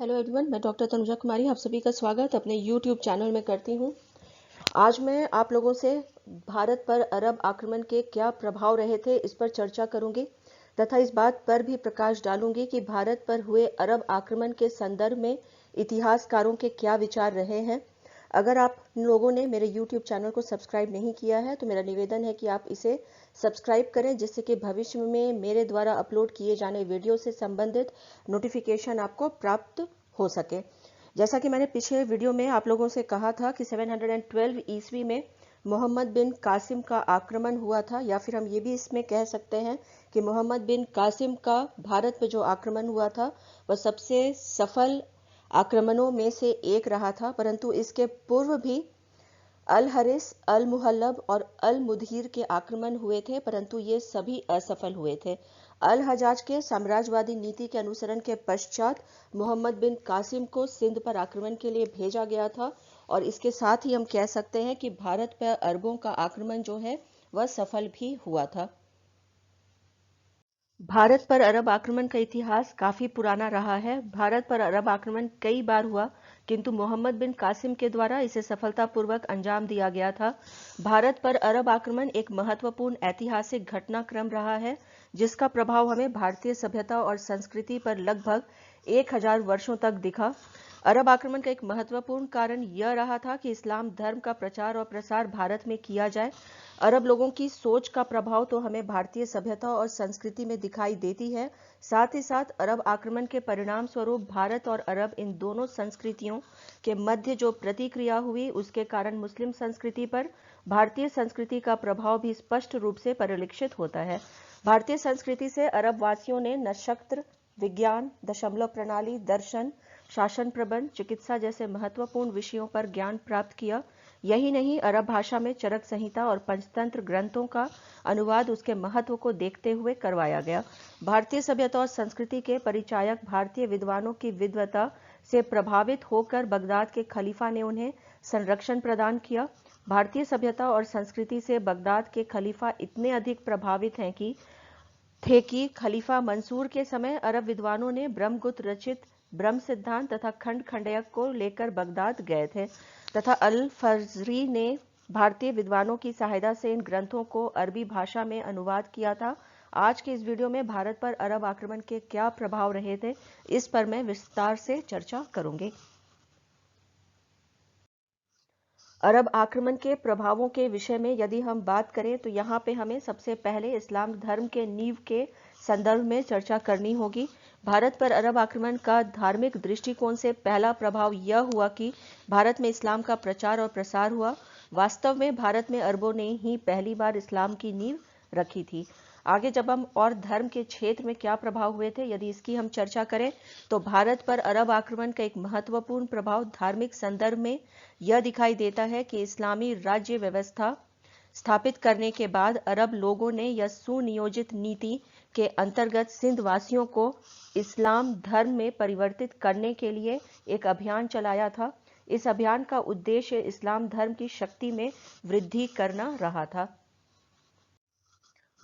Hello everyone, मैं doctor Tanuja कुमारी आप सभी का स्वागत अपने यूट्यूब चैनल में करती हूँ। आज मैं आप लोगों से भारत पर अरब आक्रमण के क्या प्रभाव रहे थे इस पर चर्चा करूंगी तथा इस बात पर भी प्रकाश डालूंगी कि भारत पर हुए अरब आक्रमण के संदर्भ में इतिहासकारों के क्या विचार रहे हैं। अगर आप लोगों ने मेरे YouTube चैनल को सब्सक्राइब नहीं किया है तो मेरा निवेदन है कि आप इसे सब्सक्राइब करें, जिससे कि भविष्य में मेरे द्वारा अपलोड किए जाने वीडियो से संबंधित नोटिफिकेशन आपको प्राप्त हो सके। जैसा कि मैंने पिछले वीडियो में आप लोगों से कहा था कि 712 ईस्वी में मोहम्मद बिन कासिम का आक्रमण हुआ था, या फिर हम ये भी इसमें कह सकते हैं कि मोहम्मद बिन कासिम का भारत पर जो आक्रमण हुआ था वह सबसे सफल आक्रमणों में से एक रहा था। परंतु इसके पूर्व भी अल हरिस, अल मुहल्लब और अल मुदहिर के आक्रमण हुए थे, परंतु ये सभी असफल हुए थे। अल हजाज के साम्राज्यवादी नीति के अनुसरण के पश्चात मोहम्मद बिन कासिम को सिंध पर आक्रमण के लिए भेजा गया था, और इसके साथ ही हम कह सकते हैं कि भारत पर अरबों का आक्रमण जो है वह सफल भी हुआ था। भारत पर अरब आक्रमण का इतिहास काफी पुराना रहा है। भारत पर अरब आक्रमण कई बार हुआ, किंतु मोहम्मद बिन कासिम के द्वारा इसे सफलतापूर्वक अंजाम दिया गया था। भारत पर अरब आक्रमण एक महत्वपूर्ण ऐतिहासिक घटनाक्रम रहा है, जिसका प्रभाव हमें भारतीय सभ्यता और संस्कृति पर लगभग 1000 वर्षों तक दिखा। अरब आक्रमण का एक महत्वपूर्ण कारण यह रहा था कि इस्लाम धर्म का प्रचार और प्रसार भारत में किया जाए। अरब लोगों की सोच का प्रभाव तो हमें भारतीय सभ्यता और संस्कृति में दिखाई देती है। साथ ही साथ अरब आक्रमण के परिणाम स्वरूप भारत और अरब इन दोनों संस्कृतियों के मध्य जो प्रतिक्रिया हुई, उसके कारण मुस्लिम संस्कृति पर भारतीय संस्कृति का प्रभाव भी स्पष्ट रूप से परिलक्षित होता है। भारतीय संस्कृति से अरब वासियों ने नक्षत्र विज्ञान, दशमलव प्रणाली, दर्शन, शासन प्रबंध, चिकित्सा जैसे महत्वपूर्ण विषयों पर ज्ञान प्राप्त किया। यही नहीं, अरब भाषा में चरक संहिता और पंचतंत्र ग्रंथों का अनुवाद उसके महत्व को देखते हुए करवाया गया। भारतीय सभ्यता और संस्कृति के परिचायक भारतीय विद्वानों की विद्वता से प्रभावित होकर बगदाद के खलीफा ने उन्हें संरक्षण प्रदान किया। भारतीय सभ्यता और संस्कृति से बगदाद के खलीफा इतने अधिक प्रभावित थे कि खलीफा मंसूर के समय अरब विद्वानों ने ब्रह्मगुप्त रचित ब्रह्म सिद्धांत तथा खंड खंडयक को लेकर बगदाद गए थे, तथा अल फजरी ने भारतीय विद्वानों की सहायता से इन ग्रंथों को अरबी भाषा में अनुवाद किया था। आज के इस वीडियो में भारत पर अरब आक्रमण के क्या प्रभाव रहे थे, इस पर मैं विस्तार से चर्चा करूंगी। अरब आक्रमण के प्रभावों के विषय में यदि हम बात करें तो यहाँ पे हमें सबसे पहले इस्लाम धर्म के नींव के संदर्भ में चर्चा करनी होगी। भारत पर अरब आक्रमण का धार्मिक दृष्टिकोण से पहला प्रभाव यह हुआ कि भारत में इस्लाम का प्रचार और प्रसार हुआ। वास्तव में भारत में अरबों ने ही पहली बार इस्लाम की नींव रखी थी। आगे जब हम और धर्म के क्षेत्र में क्या प्रभाव हुए थे, यदि इसकी हम चर्चा करें तो भारत पर अरब आक्रमण का एक महत्वपूर्ण प्रभाव धार्मिक संदर्भ में यह दिखाई देता है कि इस्लामी राज्य व्यवस्था स्थापित करने के बाद अरब लोगों ने यह सुनियोजित नीति के अंतर्गत सिंध वासियों को इस्लाम धर्म में परिवर्तित करने के लिए एक अभियान चलाया था। इस अभियान का उद्देश्य इस्लाम धर्म की शक्ति में वृद्धि करना रहा था।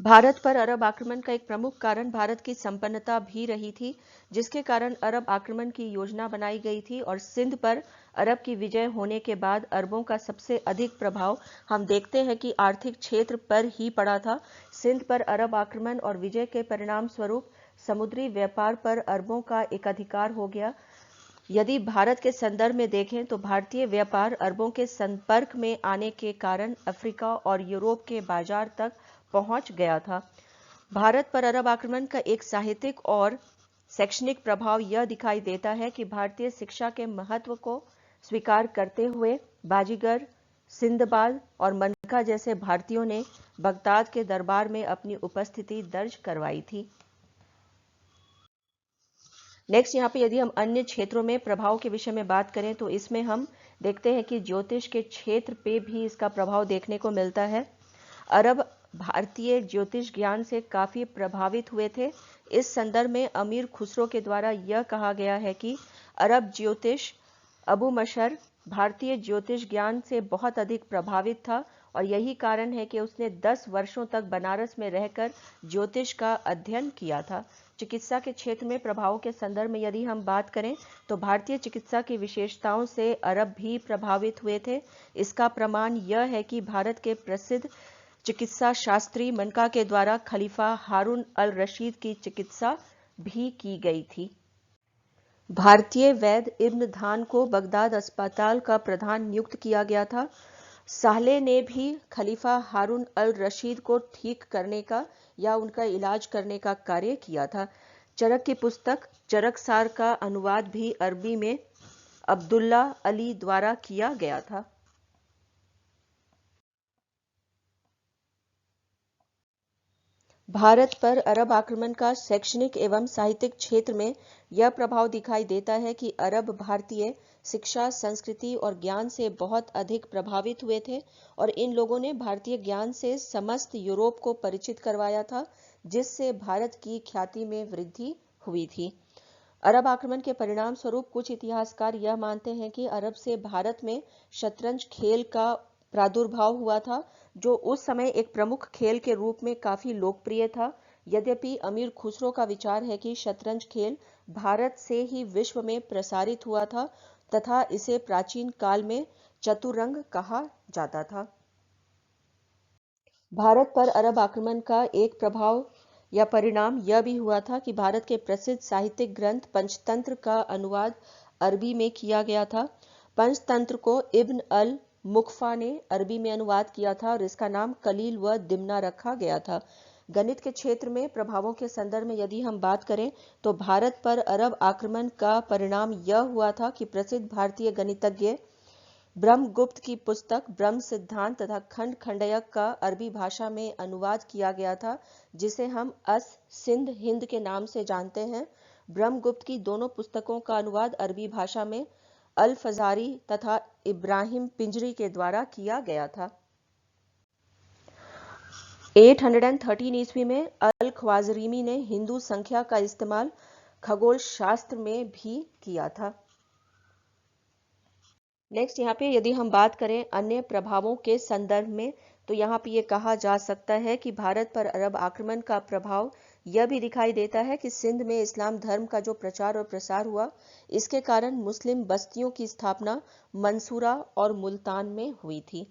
भारत पर अरब आक्रमण का एक प्रमुख कारण भारत की संपन्नता भी रही थी, जिसके कारण अरब आक्रमण की योजना बनाई गई थी, और सिंध पर अरब की विजय होने के बाद अरबों का सबसे अधिक प्रभाव हम देखते हैं कि आर्थिक क्षेत्र पर ही पड़ा था। सिंध पर अरब आक्रमण और विजय के परिणाम स्वरूप समुद्री व्यापार पर अरबों का एकाधिकार हो गया। यदि भारत के संदर्भ में देखें तो भारतीय व्यापार अरबों के संपर्क में आने के कारण अफ्रीका और यूरोप के बाजार तक पहुंच गया था। भारत पर अरब आक्रमण का एक साहित्यिक और शैक्षणिक प्रभाव यह दिखाई देता है कि भारतीय शिक्षा के महत्व को स्वीकार करते हुए बाजीगर, सिंदबाद और मनका जैसे भारतीयों ने बगदाद के दरबार में अपनी उपस्थिति दर्ज करवाई थी। नेक्स्ट यहाँ पे यदि हम अन्य क्षेत्रों में प्रभाव के विषय में बात करें तो इसमें हम देखते हैं कि ज्योतिष के क्षेत्र पे भी इसका प्रभाव देखने को मिलता है। अरब भारतीय ज्योतिष ज्ञान से काफी प्रभावित हुए थे। इस संदर्भ में अमीर खुसरो के द्वारा यह कहा गया है कि अरब ज्योतिष अबू मशर भारतीय ज्योतिष ज्ञान से बहुत अधिक प्रभावित था, और यही कारण है कि उसने 10 वर्षों तक बनारस में रहकर ज्योतिष का अध्ययन किया था। चिकित्सा के क्षेत्र में प्रभावों के संदर्भ में यदि हम बात करें तो भारतीय चिकित्सा की विशेषताओं से अरब भी प्रभावित हुए थे। इसका प्रमाण यह है कि भारत के प्रसिद्ध चिकित्सा शास्त्री मनका के द्वारा खलीफा हारून अल रशीद की चिकित्सा भी की गई थी। भारतीय वैद्य इब्न धान को बगदाद अस्पताल का प्रधान नियुक्त किया गया था। साहले ने भी खलीफा हारून अल रशीद को ठीक करने का या उनका इलाज करने का कार्य किया था। चरक की पुस्तक चरकसार का अनुवाद भी अरबी में अब्दुल्ला अली द्वारा किया गया था। भारत पर अरब आक्रमण का शैक्षणिक एवं साहित्यिक क्षेत्र में यह प्रभाव दिखाई देता है कि अरब भारतीय शिक्षा, संस्कृति और ज्ञान से बहुत अधिक प्रभावित हुए थे और इन लोगों ने भारतीय ज्ञान से समस्त यूरोप को परिचित करवाया था, जिससे भारत की ख्याति में वृद्धि हुई थी। अरब आक्रमण के परिणाम स्वरूप कुछ इतिहासकार यह मानते हैं कि अरब से भारत में शतरंज खेल का प्रादुर्भाव हुआ था, जो उस समय एक प्रमुख खेल के रूप में काफी लोकप्रिय था। यद्यपि अमीर खुसरो का विचार है कि शतरंज खेल भारत से ही विश्व में प्रसारित हुआ था तथा इसे प्राचीन काल में चतुरंग कहा जाता था। भारत पर अरब आक्रमण का एक प्रभाव या परिणाम यह भी हुआ था कि भारत के प्रसिद्ध साहित्यिक ग्रंथ पंचतंत्र का अनुवाद अरबी में किया गया था। पंचतंत्र को इब्न अल मुकफा ने अरबी में अनुवाद किया था और इसका नाम कलील व दिमना रखा गया था। गणित के क्षेत्र में प्रभावों के संदर्भ में यदि हम बात करें तो भारत पर अरब आक्रमण का परिणाम यह हुआ था कि प्रसिद्ध भारतीय गणितज्ञ ब्रह्मगुप्त की पुस्तक ब्रह्म सिद्धांत तथा खंड खंडयक का अरबी भाषा में अनुवाद किया गया था, जिसे हम सिंध हिंद के नाम से जानते हैं। ब्रह्मगुप्त की दोनों पुस्तकों का अनुवाद अरबी भाषा में अल फजारी तथा इब्राहिम पिंजरी के द्वारा किया गया था। 813 ईस्वी में अल ख्वाजरीमी ने हिंदू संख्या का इस्तेमाल खगोल शास्त्र में भी किया था। नेक्स्ट यहाँ पे यदि हम बात करें अन्य प्रभावों के संदर्भ में तो यहाँ पे ये कहा जा सकता है कि भारत पर अरब आक्रमण का प्रभाव यह भी दिखाई देता है कि सिंध में इस्लाम धर्म का जो प्रचार और प्रसार हुआ, इसके कारण मुस्लिम बस्तियों की स्थापना मंसूरा और मुल्तान में हुई थी।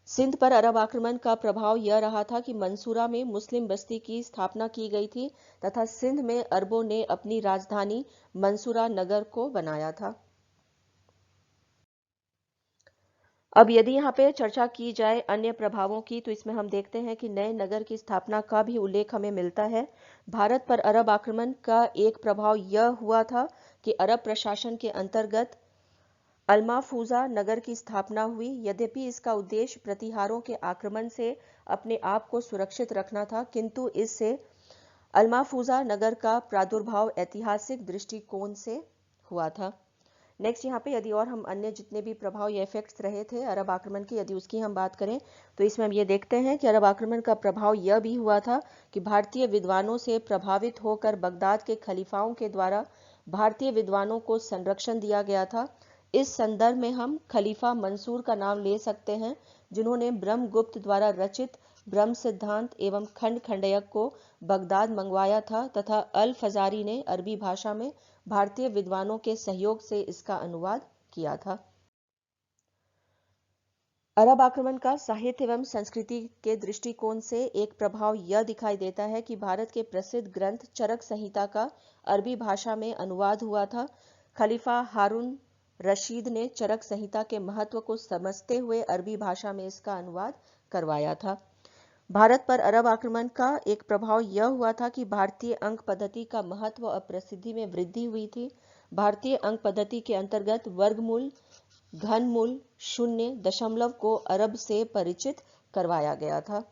सिंध पर अरब आक्रमण का प्रभाव यह रहा था कि मंसूरा में मुस्लिम बस्ती की स्थापना की गई थी तथा सिंध में अरबों ने अपनी राजधानी मंसूरा नगर को बनाया था। अब यदि यहाँ पे चर्चा की जाए अन्य प्रभावों की तो इसमें हम देखते हैं कि नए नगर की स्थापना का भी उल्लेख हमें मिलता है। भारत पर अरब आक्रमण का एक प्रभाव यह हुआ था कि अरब प्रशासन के अंतर्गत अलमाफूजा नगर की स्थापना हुई। यद्यपि इसका उद्देश्य प्रतिहारों के आक्रमण से अपने आप को सुरक्षित रखना था, किंतु इससे अलमाफूजा नगर का प्रादुर्भाव ऐतिहासिक दृष्टिकोण से हुआ था। नेक्स्ट यहाँ पे यदि और हम अन्य जितने भी प्रभाव या इफेक्ट्स रहे थे अरब आक्रमण की, यदि उसकी हम बात करें तो इसमें हम ये देखते हैं कि अरब आक्रमण का प्रभाव यह भी हुआ था कि भारतीय विद्वानों से प्रभावित होकर बगदाद के खलीफाओं के द्वारा भारतीय विद्वानों को संरक्षण दिया गया था। इस संदर्भ में हम खलीफा मंसूर का नाम ले सकते हैं, जिन्होंने ब्रह्मगुप्त द्वारा रचित ब्रह्म सिद्धांत एवं खंड खंडयक को बगदाद मंगवाया था तथा अल फजारी ने अरबी भाषा में भारतीय विद्वानों के सहयोग से इसका अनुवाद किया था। अरब आक्रमण का साहित्य एवं संस्कृति के दृष्टिकोण से एक प्रभाव यह दिखाई देता है कि भारत के प्रसिद्ध ग्रंथ चरक संहिता का अरबी भाषा में अनुवाद हुआ था। खलीफा हारून रशीद ने चरक संहिता के महत्व को समझते हुए अरबी भाषा में इसका अनुवाद करवाया था। भारत पर अरब आक्रमण का एक प्रभाव यह हुआ था कि भारतीय अंक पद्धति का महत्व और प्रसिद्धि में वृद्धि हुई थी। भारतीय अंक पद्धति के अंतर्गत वर्गमूल, घनमूल, शून्य, दशमलव को अरब से परिचित करवाया गया था।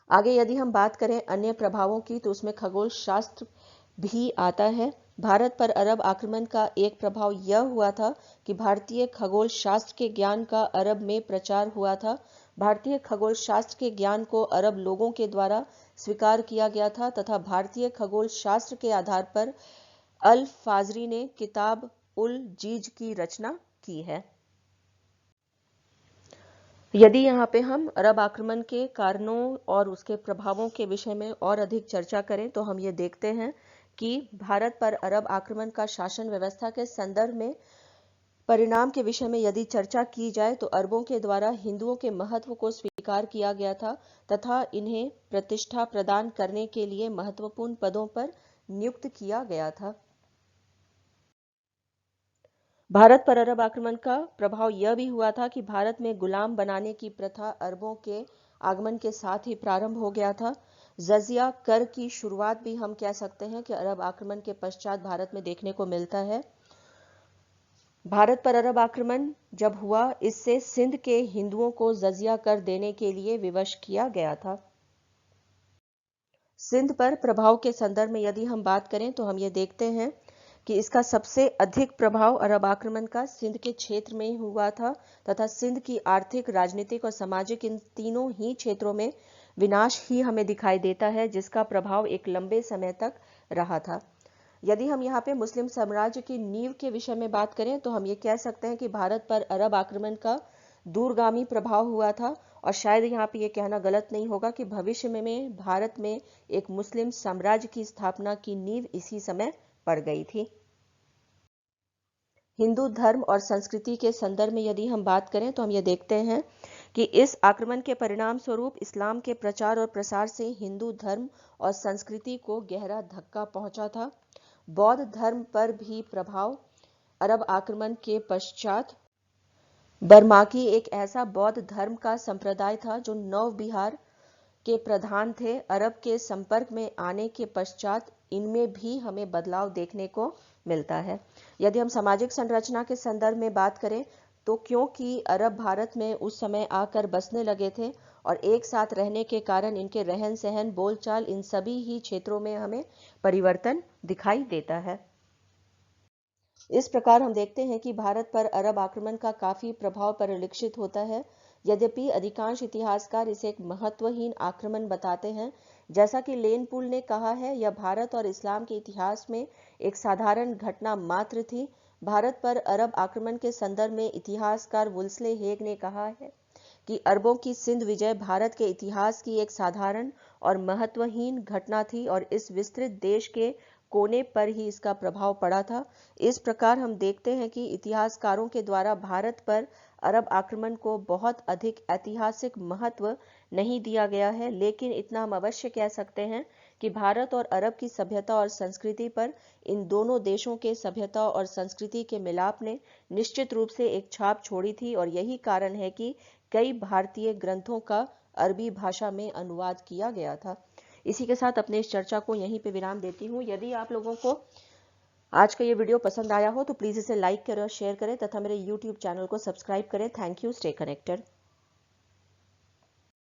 आगे यदि हम बात करें अन्य प्रभावों की तो उसमें खगोल शास्त्र भी आता है। भारत पर अरब आक्रमण का एक प्रभाव यह हुआ था कि भारतीय खगोल शास्त्र के ज्ञान का अरब में प्रचार हुआ था। भारतीय खगोल शास्त्र के ज्ञान को अरब लोगों के द्वारा स्वीकार किया गया था तथा भारतीय खगोल शास्त्र के आधार पर अल फाजरी ने किताब उल जीज की रचना की है। यदि यहाँ पे हम अरब आक्रमण के कारणों और उसके प्रभावों के विषय में और अधिक चर्चा करें तो हम ये देखते हैं कि भारत पर अरब आक्रमण का शासन व्यवस्था के संदर्भ में परिणाम के विषय में यदि चर्चा की जाए तो अरबों के द्वारा हिंदुओं के महत्व को स्वीकार किया गया था तथा इन्हें प्रतिष्ठा प्रदान करने के लिए महत्वपूर्ण पदों पर नियुक्त किया गया था। भारत पर अरब आक्रमण का प्रभाव यह भी हुआ था कि भारत में गुलाम बनाने की प्रथा अरबों के आगमन के साथ ही प्रारंभ हो गया था। जजिया कर की शुरुआत भी हम कह सकते हैं कि अरब आक्रमण के पश्चात भारत में देखने को मिलता है। भारत पर अरब आक्रमण जब हुआ, इससे सिंध के हिंदुओं को जजिया कर देने के लिए विवश किया गया था। सिंध पर प्रभाव के संदर्भ में यदि हम बात करें तो हम ये देखते हैं कि इसका सबसे अधिक प्रभाव अरब आक्रमण का सिंध के क्षेत्र में ही हुआ था तथा सिंध की आर्थिक, राजनीतिक और सामाजिक इन तीनों ही क्षेत्रों में विनाश ही हमें दिखाई देता है, जिसका प्रभाव एक लंबे समय तक रहा था। यदि हम यहाँ पे मुस्लिम साम्राज्य की नींव के विषय में बात करें तो हम ये कह सकते हैं कि भारत पर अरब आक्रमण का दूरगामी प्रभाव हुआ था और शायद यहाँ पे ये कहना गलत नहीं होगा कि भविष्य में भारत में एक मुस्लिम साम्राज्य की स्थापना की नींव इसी समय पड़ गई थी। हिंदू धर्म और संस्कृति के संदर्भ में यदि हम बात करें तो हम ये देखते हैं कि इस आक्रमण के परिणाम स्वरूप इस्लाम के प्रचार और प्रसार से हिंदू धर्म और संस्कृति को गहरा धक्का पहुंचा था। बौद्ध धर्म पर भी प्रभाव अरब आक्रमण के पश्चात बर्माकी एक ऐसा बौद्ध धर्म का संप्रदाय था जो नव बिहार के प्रधान थे। अरब के संपर्क में आने के पश्चात इनमें भी हमें बदलाव देखने को मिलता है। यदि हम सामाजिक संरचना के संदर्भ में बात करें तो क्योंकि अरब भारत में उस समय आकर बसने लगे थे और एक साथ रहने के कारण इनके रहन सहन, बोलचाल, इन सभी ही क्षेत्रों में हमें परिवर्तन दिखाई देता है। इस प्रकार हम देखते हैं कि भारत पर अरब आक्रमण का काफी प्रभाव परिलक्षित होता है। यद्यपि अधिकांश इतिहासकार इसे एक महत्वहीन आक्रमण बताते हैं। जैसा कि लेन पूल ने कहा है, यह भारत और इस्लाम के इतिहास में एक साधारण घटना मात्र थी। भारत पर अरब आक्रमण के संदर्भ में इतिहासकार वुल्सले हेग ने कहा है कि अरबों की सिंध विजय भारत के इतिहास की एक साधारण और महत्वहीन घटना थी और इस विस्तृत देश के कोने पर ही इसका प्रभाव पड़ा था। इस प्रकार हम देखते हैं कि इतिहासकारों के द्वारा भारत पर अरब आक्रमण को बहुत अधिक ऐतिहासिक महत्व नहीं दिया गया है, लेकिन इतना हम अवश्य कह सकते हैं कि भारत और अरब की सभ्यता और संस्कृति पर इन दोनों देशों के सभ्यता और संस्कृति के मिलाप ने निश्चित रूप से एक छाप छोड़ी थी और यही कारण है कि कई भारतीय ग्रंथों का अरबी भाषा में अनुवाद किया गया था। इसी के साथ अपने इस चर्चा को यहीं पे विराम देती हूँ। यदि आप लोगों को आज का ये वीडियो पसंद आया हो तो प्लीज़ इसे लाइक करें और शेयर करें तथा मेरे YouTube चैनल को सब्सक्राइब करें। Thank you. Stay connected.